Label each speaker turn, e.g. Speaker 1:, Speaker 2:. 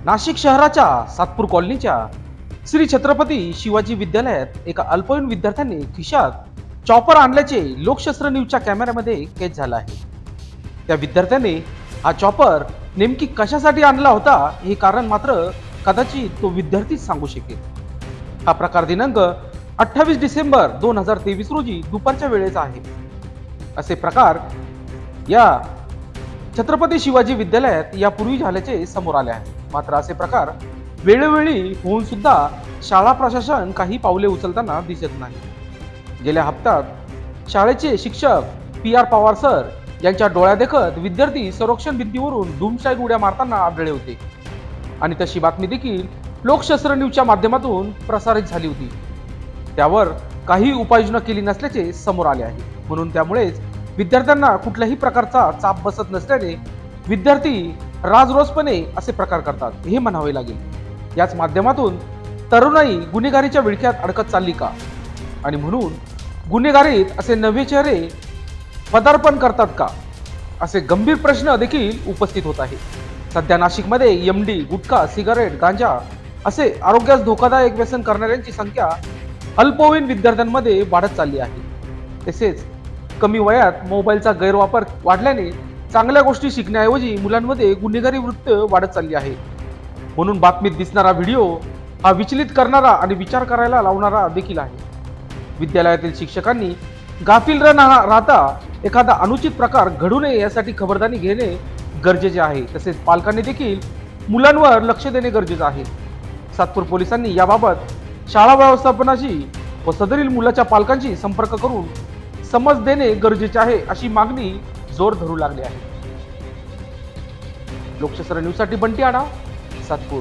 Speaker 1: नाशिक शहराच्या सातपूर कॉलनीच्या श्री छत्रपती शिवाजी विद्यालयात एका अल्पवयीन विद्यार्थ्यांनी खिशात चॉपर आणल्याचे लोकशास्त्र न्यूजच्या कॅमेऱ्यामध्ये कैद झाला आहे. त्या विद्यार्थ्याने हा चॉपर नेमकी कशासाठी आणला होता हे कारण मात्र कदाचित तो विद्यार्थीच सांगू शकेल. हा प्रकार दिनांक 28 डिसेंबर 2023 रोजी दुपारच्या वेळेचा आहे. असे प्रकार या छत्रपती शिवाजी विद्यालयात यापूर्वी झाल्याचे समोर आले आहे. मात्र असे प्रकार वेळोवेळी होऊन सुद्धा शाळा प्रशासन काही पावले उचलताना दिसत नाही. गेल्या हप्त्यात शाळेचे शिक्षक PR पवार सर यांच्या डोळ्यादेखत विद्यार्थी संरक्षण भिंतीवरून धूमशाही उड्या मारताना आढळले होते आणि तशी बातमी देखील लोकशास्त्र न्यूजच्या माध्यमातून प्रसारित झाली होती. त्यावर काही उपाययोजना केली नसल्याचे समोर आले आहे. म्हणून त्यामुळेच विद्यार्थ्यांना कुठल्याही प्रकारचा चाप बसत नसल्याने विद्यार्थी राजरोसपणे असे प्रकार करतात हे म्हणावे लागेल. याच माध्यमातून तरुणाई गुन्हेगारीच्या विळख्यात अडकत चालली का आणि म्हणून गुन्हेगारीत असे नवे चेहरे पदार्पण करतात का असे गंभीर प्रश्न देखील उपस्थित होत आहे. सध्या नाशिकमध्ये MD, गुटखा, सिगारेट, गांजा असे आरोग्यास धोकादायक व्यसन करणाऱ्यांची संख्या अल्पवयीन विद्यार्थ्यांमध्ये वाढत चालली आहे. तसेच कमी वयात मोबाईलचा गैरवापर वाढल्याने चांगल्या गोष्टी शिकण्याऐवजी मुलांमध्ये गुन्हेगारी वृत्ती वाढत चालली आहे. म्हणून बातमीत दिसणारा व्हिडिओ हा विचलित करणारा आणि विचार करायला लावणारा देखील आहे. विद्यालयातील शिक्षकांनी गाफील राहता एखादा अनुचित प्रकार घडू नये यासाठी खबरदारी घेणे गरजेचे आहे. तसेच पालकांनी देखील मुलांवर लक्ष देणे गरजेचे आहे. सातपूर पोलिसांनी याबाबत शाळा व्यवस्थापनाशी व सदरील मुलाच्या पालकांशी संपर्क करून समज देणे गरजेचे आहे अशी मागणी जोर धरू लागली आहे. लोकशास्त्र न्यूजसाठी बंटी आढाव, सातपूर.